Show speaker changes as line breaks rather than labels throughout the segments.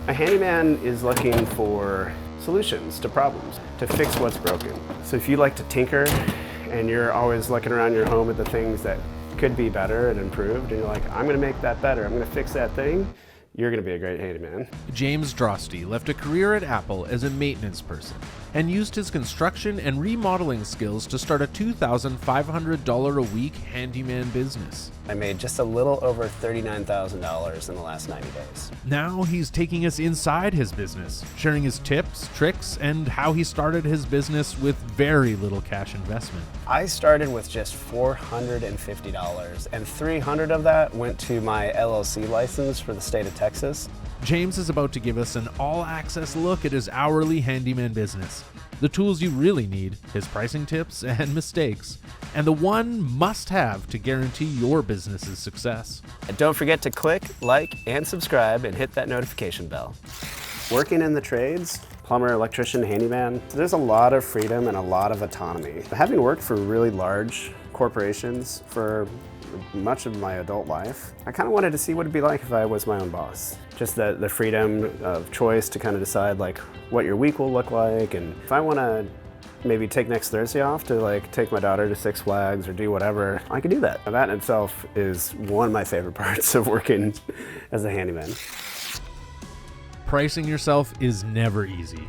A handyman is looking for solutions to problems, to fix what's broken. So if you like to tinker and you're always looking around your home at the things that could be better and improved, and you're like, I'm gonna make that better, I'm gonna fix that thing, you're gonna be a great handyman.
James Drosty left a career at Apple as a maintenance person and used his construction and remodeling skills to start a $2,500 a week handyman business.
I made just a little over $39,000 in the last 90 days.
Now he's taking us inside his business, sharing his tips, tricks, and how he started his business with very little cash investment.
I started with just $450, and $300 of that went to my LLC license for the state of Texas.
James is about to give us an all-access look at his hourly handyman business, the tools you really need, his pricing tips and mistakes, and the one must-have to guarantee your business's success.
And don't forget to click, like, and subscribe, and hit that notification bell. Working in the trades, plumber, electrician, handyman, there's a lot of freedom and a lot of autonomy. Having worked for really large corporations for much of my adult life, I kind of wanted to see what it'd be like if I was my own boss. Just the freedom of choice to kind of decide like what your week will look like, and if I want to maybe take next Thursday off to like take my daughter to Six Flags or do whatever, I can do that. And that in itself is one of my favorite parts of working as a handyman.
Pricing yourself is never easy.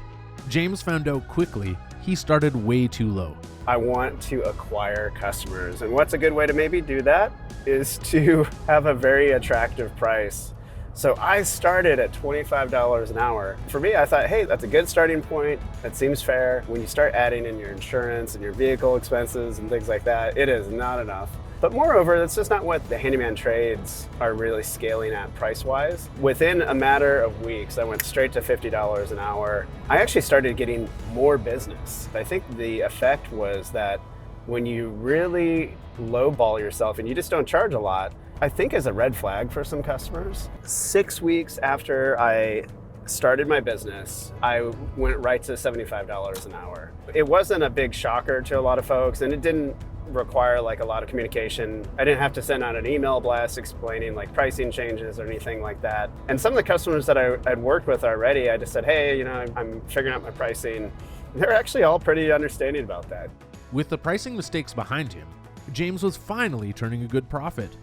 James found out quickly he started way too low.
I want to acquire customers, and what's a good way to maybe do that is to have a very attractive price. So I started at $25 an hour. For me, I thought, hey, that's a good starting point. That seems fair. When you start adding in your insurance and your vehicle expenses and things like that, it is not enough. But moreover, that's just not what the handyman trades are really scaling at price-wise. Within a matter of weeks, I went straight to $50 an hour. I actually started getting more business. I think the effect was that when you really lowball yourself and you just don't charge a lot, I think is a red flag for some customers. 6 weeks after I started my business, I went right to $75 an hour. It wasn't a big shocker to a lot of folks, and it didn't require like a lot of communication. I didn't have to send out an email blast explaining like pricing changes or anything like that. And some of the customers that I'd worked with already, I just said, hey, I'm figuring out my pricing. They're actually all pretty understanding about that.
With the pricing mistakes behind him, James was finally turning a good profit.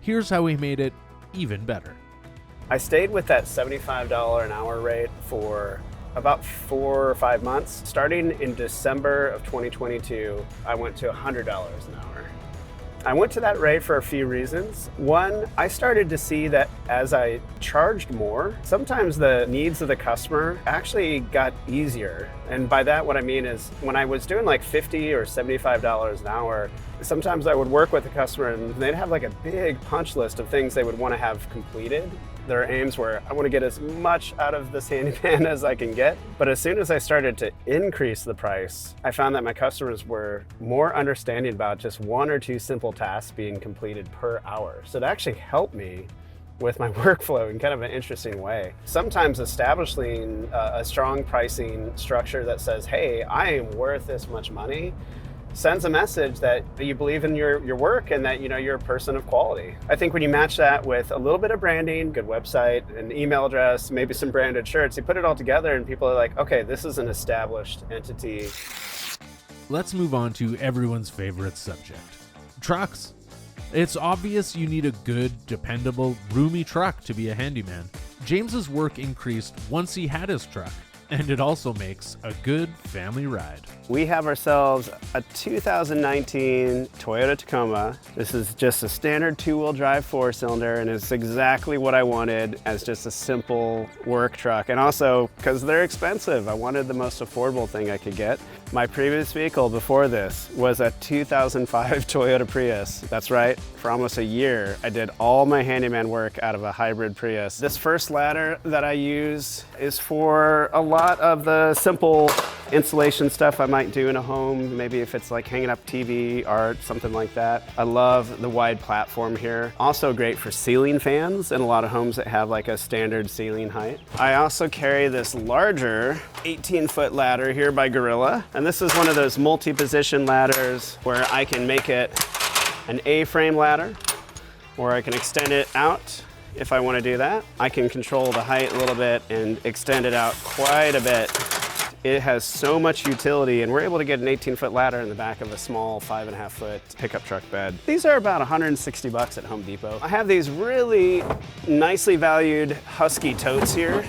Here's how he made it even better.
I stayed with that $75 an hour rate for about 4 or 5 months. Starting in December of 2022, I went to $100 an hour. I went to that rate for a few reasons. One, I started to see that as I charged more, sometimes the needs of the customer actually got easier. And by that, what I mean is when I was doing like $50 or $75 an hour, sometimes I would work with a customer and they'd have like a big punch list of things they would want to have completed. Their aims were, I want to get as much out of this handyman as I can get. But as soon as I started to increase the price, I found that my customers were more understanding about just 1 or 2 simple tasks being completed per hour. So it actually helped me with my workflow in kind of an interesting way. Sometimes establishing a strong pricing structure that says, hey, I am worth this much money, sends a message that you believe in your work and that you're a person of quality. I think when you match that with a little bit of branding, good website, an email address, maybe some branded shirts, you put it all together and people are like, okay, this is an established entity.
Let's move on to everyone's favorite subject, trucks. It's obvious you need a good, dependable, roomy truck to be a handyman. James's work increased once he had his truck, and it also makes a good family ride.
We have ourselves a 2019 Toyota Tacoma. This is just a standard 2-wheel drive 4-cylinder, and it's exactly what I wanted as just a simple work truck. And also, because they're expensive, I wanted the most affordable thing I could get. My previous vehicle before this was a 2005 Toyota Prius. That's right, for almost a year, I did all my handyman work out of a hybrid Prius. This first ladder that I use is for a lot of the simple installation stuff I might do in a home, maybe if it's like hanging up TV, art, something like that. I love the wide platform here. Also great for ceiling fans in a lot of homes that have like a standard ceiling height. I also carry this larger 18-foot ladder here by Gorilla, and this is one of those multi-position ladders where I can make it an A-frame ladder, or I can extend it out if I want to do that. I can control the height a little bit and extend it out quite a bit. It has so much utility, and we're able to get an 18-foot ladder in the back of a small 5.5-foot pickup truck bed. These are about 160 bucks at Home Depot. I have these really nicely valued Husky totes here.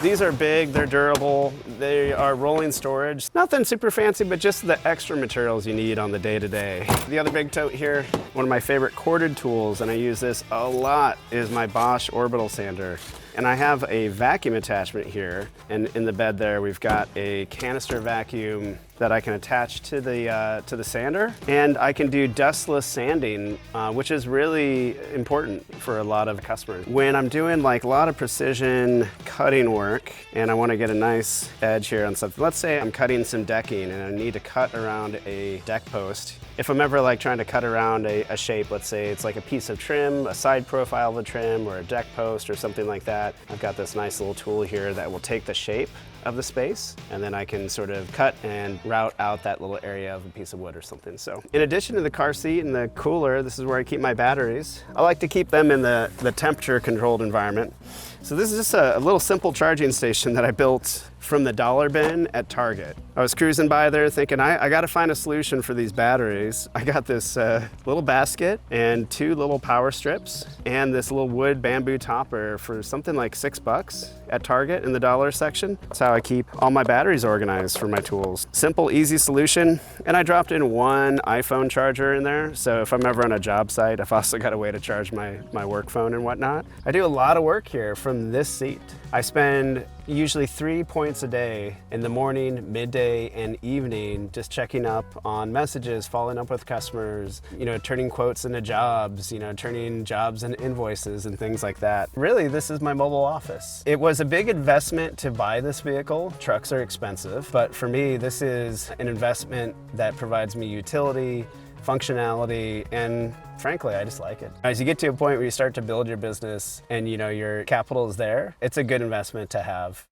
These are big, they're durable, they are rolling storage. Nothing super fancy, but just the extra materials you need on the day-to-day. The other big tote here, one of my favorite corded tools, and I use this a lot, is my Bosch orbital sander. And I have a vacuum attachment here, and in the bed there we've got a canister vacuum that I can attach to the sander, and I can do dustless sanding, which is really important for a lot of customers. When I'm doing like a lot of precision cutting work and I want to get a nice edge here on something, let's say I'm cutting some decking and I need to cut around a deck post. If I'm ever like trying to cut around a shape, let's say it's like a piece of trim, a side profile of a trim, or a deck post or something like that, I've got this nice little tool here that will take the shape of the space, and then I can sort of cut and route out that little area of a piece of wood or something. So in addition to the car seat and the cooler, this is where I keep my batteries. I like to keep them in the temperature controlled environment. So this is just a little simple charging station that I built from the dollar bin at Target. I was cruising by there thinking, I got to find a solution for these batteries. I got this little basket and 2 little power strips and this little wood bamboo topper for something like $6 at Target in the dollar section. That's how I keep all my batteries organized for my tools. Simple, easy solution. And I dropped in 1 iPhone charger in there. So if I'm ever on a job site, I've also got a way to charge my work phone and whatnot. I do a lot of work here from this seat. I spend usually 3 points a day in the morning, midday, and evening, just checking up on messages, following up with customers, turning quotes into jobs, turning jobs into invoices and things like that. Really, this is my mobile office. It was a big investment to buy this vehicle. Trucks are expensive, but for me, this is an investment that provides me utility, functionality, and frankly, I just like it. As you get to a point where you start to build your business and your capital is there, it's a good investment to have.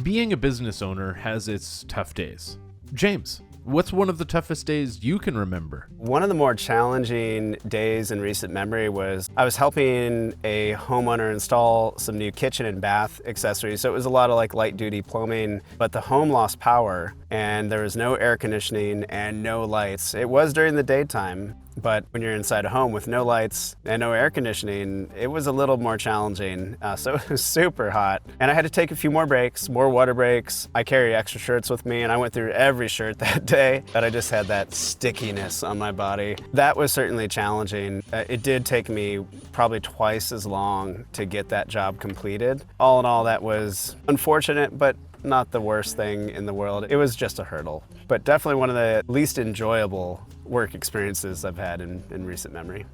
Being a business owner has its tough days. James, what's one of the toughest days you can remember?
One of the more challenging days in recent memory was I was helping a homeowner install some new kitchen and bath accessories. So it was a lot of like light duty plumbing, but the home lost power and there was no air conditioning and no lights. It was during the daytime, but when you're inside a home with no lights and no air conditioning, it was a little more challenging. So it was super hot. And I had to take a few more breaks, more water breaks. I carry extra shirts with me and I went through every shirt that day, but I just had that stickiness on my body. That was certainly challenging. It did take me probably twice as long to get that job completed. All in all, that was unfortunate, but not the worst thing in the world. It was just a hurdle, but definitely one of the least enjoyable work experiences I've had in recent memory.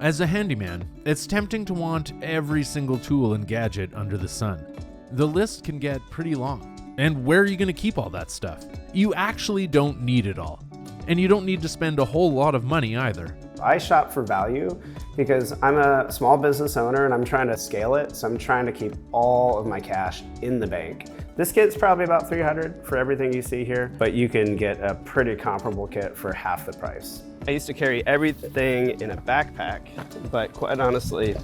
As a handyman, it's tempting to want every single tool and gadget under the sun. The list can get pretty long. And where are you going to keep all that stuff? You actually don't need it all. And you don't need to spend a whole lot of money either.
I shop for value because I'm a small business owner and I'm trying to scale it, so I'm trying to keep all of my cash in the bank. This kit's probably about $300 for everything you see here, but you can get a pretty comparable kit for half the price. I used to carry everything in a backpack, but quite honestly,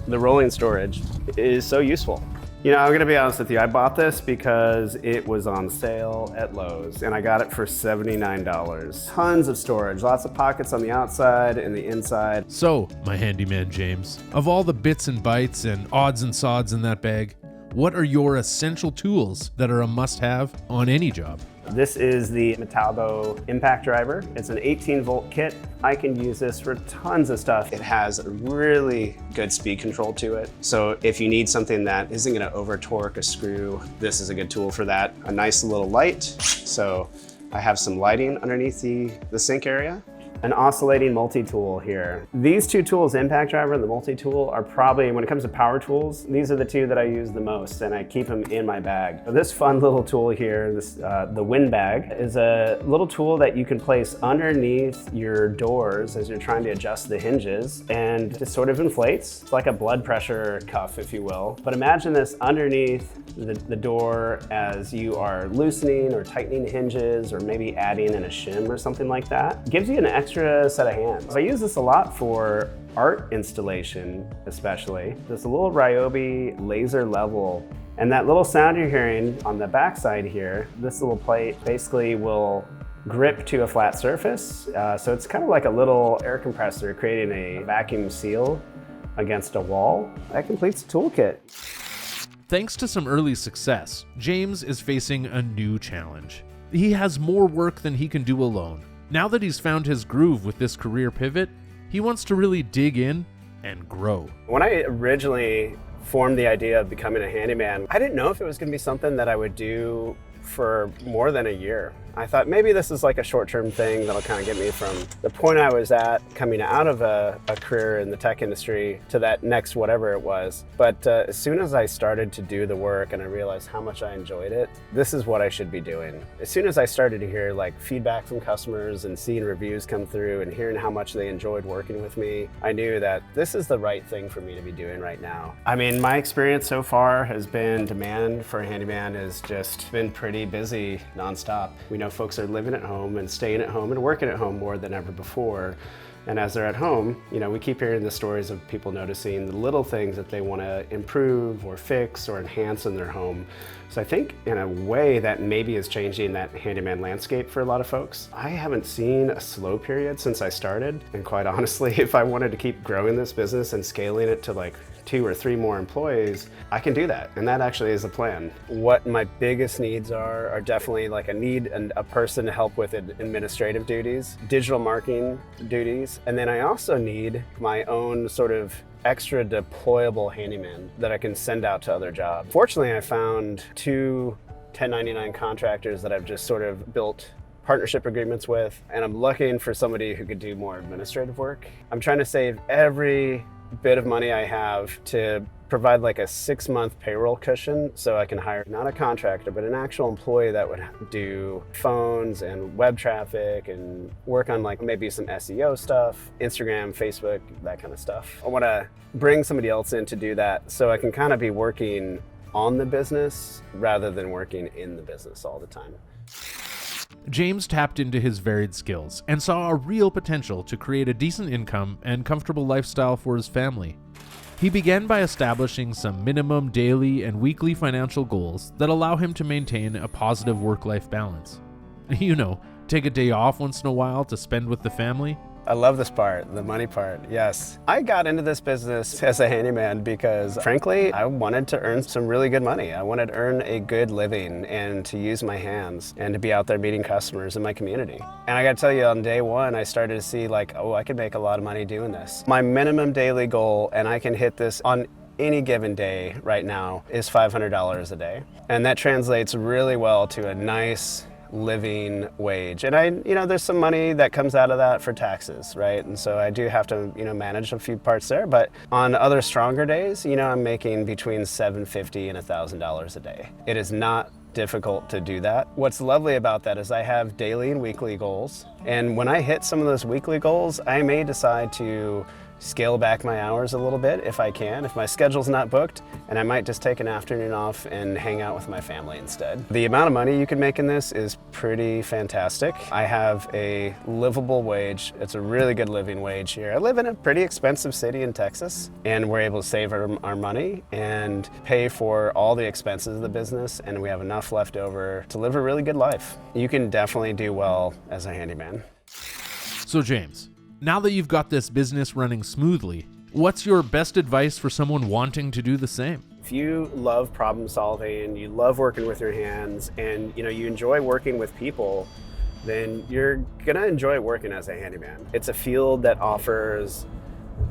the rolling storage is so useful. I'm gonna be honest with you, I bought this because it was on sale at Lowe's and I got it for $79. Tons of storage, lots of pockets on the outside and the inside.
So, my handyman James, of all the bits and bytes and odds and sods in that bag, what are your essential tools that are a must-have on any job?
This is the Metalbo impact driver. It's an 18-volt kit. I can use this for tons of stuff. It has a really good speed control to it. So if you need something that isn't gonna over torque a screw, this is a good tool for that. A nice little light. So I have some lighting underneath the sink area. An oscillating multi-tool here. These 2 tools, impact driver and the multi-tool, are probably, when it comes to power tools, these are the 2 that I use the most, and I keep them in my bag. So this fun little tool here, the wind bag, is a little tool that you can place underneath your doors as you're trying to adjust the hinges, and it sort of inflates. It's like a blood pressure cuff, if you will. But imagine this underneath the door as you are loosening or tightening hinges, or maybe adding in a shim or something like that. It gives you an extra set of hands. I use this a lot for art installation especially. There's a little Ryobi laser level, and that little sound you're hearing on the backside here, this little plate basically will grip to a flat surface. So it's kind of like a little air compressor creating a vacuum seal against a wall. That completes the toolkit.
Thanks to some early success, James is facing a new challenge. He has more work than he can do alone. Now that he's found his groove with this career pivot, he wants to really dig in and grow.
When I originally formed the idea of becoming a handyman, I didn't know if it was going to be something that I would do for more than a year. I thought maybe this is like a short-term thing that'll kind of get me from the point I was at coming out of a career in the tech industry to that next whatever it was. But as soon as I started to do the work and I realized how much I enjoyed it, this is what I should be doing. As soon as I started to hear like feedback from customers and seeing reviews come through and hearing how much they enjoyed working with me, I knew that this is the right thing for me to be doing right now. I mean, my experience so far has been demand for a handyman has just been pretty busy nonstop. We know folks are living at home and staying at home and working at home more than ever before. And as they're at home, we keep hearing the stories of people noticing the little things that they want to improve or fix or enhance in their home. So I think in a way that maybe is changing that handyman landscape for a lot of folks. I haven't seen a slow period since I started. And quite honestly, if I wanted to keep growing this business and scaling it to like 2 or 3 more employees, I can do that. And that actually is a plan. What my biggest needs are definitely like a need and a person to help with administrative duties, digital marketing duties. And then I also need my own sort of extra deployable handyman that I can send out to other jobs. Fortunately, I found 2 1099 contractors that I've just sort of built partnership agreements with, and I'm looking for somebody who could do more administrative work. I'm trying to save every bit of money I have to provide like a 6-month payroll cushion so I can hire not a contractor but an actual employee that would do phones and web traffic and work on like maybe some SEO stuff, Instagram, Facebook, that kind of stuff. I want to bring somebody else in to do that so I can kind of be working on the business rather than working in the business all the time.
James tapped into his varied skills and saw a real potential to create a decent income and comfortable lifestyle for his family. He began by establishing some minimum daily and weekly financial goals that allow him to maintain a positive work-life balance. Take a day off once in a while to spend with the family.
I love this part, the money part, yes. I got into this business as a handyman because, frankly, I wanted to earn some really good money. I wanted to earn a good living and to use my hands and to be out there meeting customers in my community. And I gotta tell you, on day one, I started to see like, I could make a lot of money doing this. My minimum daily goal, and I can hit this on any given day right now, is $500 a day. And that translates really well to a nice living wage. And there's some money that comes out of that for taxes, right? And so I do have to, manage a few parts there, but on other stronger days, I'm making between $750 and $1,000 a day. It is not difficult to do that. What's lovely about that is I have daily and weekly goals. And when I hit some of those weekly goals, I may decide to scale back my hours a little bit if I can, if my schedule's not booked, and I might just take an afternoon off and hang out with my family instead. The amount of money you can make in this is pretty fantastic. I have a livable wage. It's a really good living wage here. I live in a pretty expensive city in Texas, and we're able to save our money and pay for all the expenses of the business, and we have enough left over to live a really good life. You can definitely do well as a handyman.
So James, now that you've got this business running smoothly, what's your best advice for someone wanting to do the same?
If you love problem solving, you love working with your hands, and you enjoy working with people, then you're gonna enjoy working as a handyman. It's a field that offers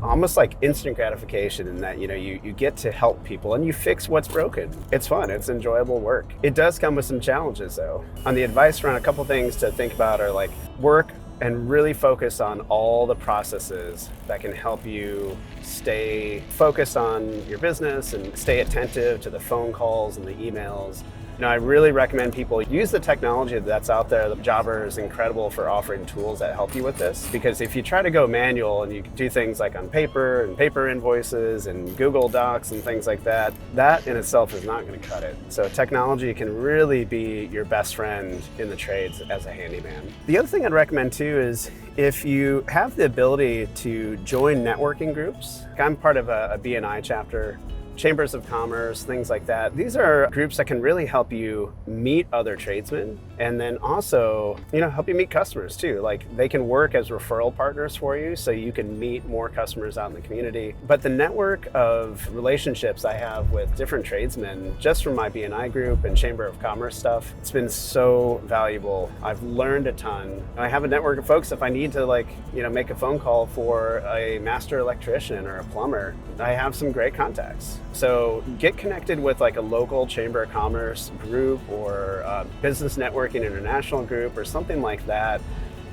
almost like instant gratification in that you get to help people and you fix what's broken. It's fun, it's enjoyable work. It does come with some challenges though. On the advice front, a couple things to think about are like work and really focus on all the processes that can help you stay focused on your business and stay attentive to the phone calls and the emails I really recommend people use the technology that's out there. Jobber is incredible for offering tools that help you with this, because if you try to go manual and you do things like on paper and paper invoices and Google Docs and things like that, that in itself is not going to cut it. So technology can really be your best friend in the trades as a handyman. The other thing I'd recommend too is if you have the ability to join networking groups. I'm part of a BNI chapter, chambers of commerce, things like that. These are groups that can really help you meet other tradesmen, and then also, help you meet customers too. Like, they can work as referral partners for you so you can meet more customers out in the community. But the network of relationships I have with different tradesmen just from my BNI group and chamber of commerce stuff, it's been so valuable. I've learned a ton. I have a network of folks if I need to make a phone call for a master electrician or a plumber. I have some great contacts. So get connected with a local chamber of commerce group or a business networking international group or something like that,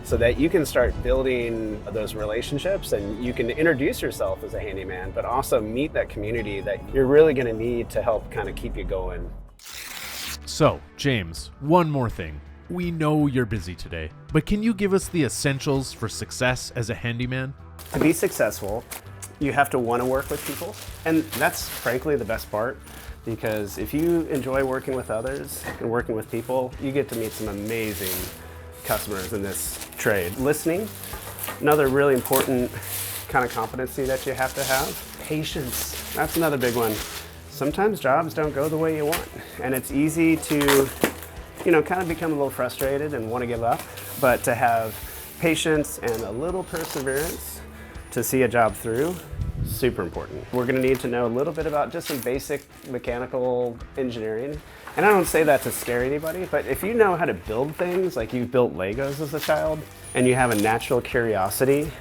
so that you can start building those relationships and you can introduce yourself as a handyman, but also meet that community that you're really going to need to help kind of keep you going.
So, James, one more thing. We know you're busy today, but can you give us the essentials for success as a handyman?
To be successful, you have to want to work with people. And that's frankly the best part, because if you enjoy working with others and working with people, you get to meet some amazing customers in this trade. Listening, another really important kind of competency that you have to have. Patience, that's another big one. Sometimes jobs don't go the way you want, and it's easy to kind of become a little frustrated and want to give up, but to have patience and a little perseverance to see a job through, super important. We're going to need to know a little bit about just some basic mechanical engineering. And I don't say that to scare anybody, but if you know how to build things, like you built Legos as a child, and you have a natural curiosity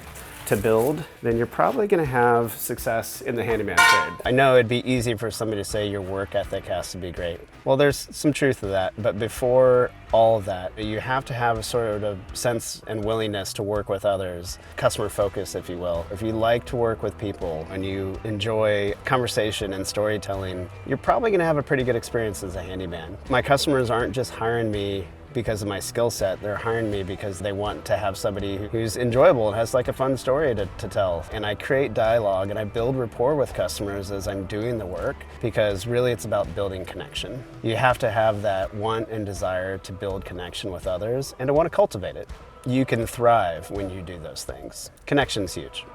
to build, then you're probably going to have success in the handyman trade. I know it'd be easy for somebody to say your work ethic has to be great. Well, there's some truth to that, but before all of that, you have to have a sort of sense and willingness to work with others, customer focus, if you will. If you like to work with people and you enjoy conversation and storytelling, you're probably going to have a pretty good experience as a handyman. My customers aren't just hiring me because of my skill set. They're hiring me because they want to have somebody who's enjoyable and has a fun story to tell. And I create dialogue and I build rapport with customers as I'm doing the work, because really it's about building connection. You have to have that want and desire to build connection with others and to want to cultivate it. You can thrive when you do those things. Connection's huge.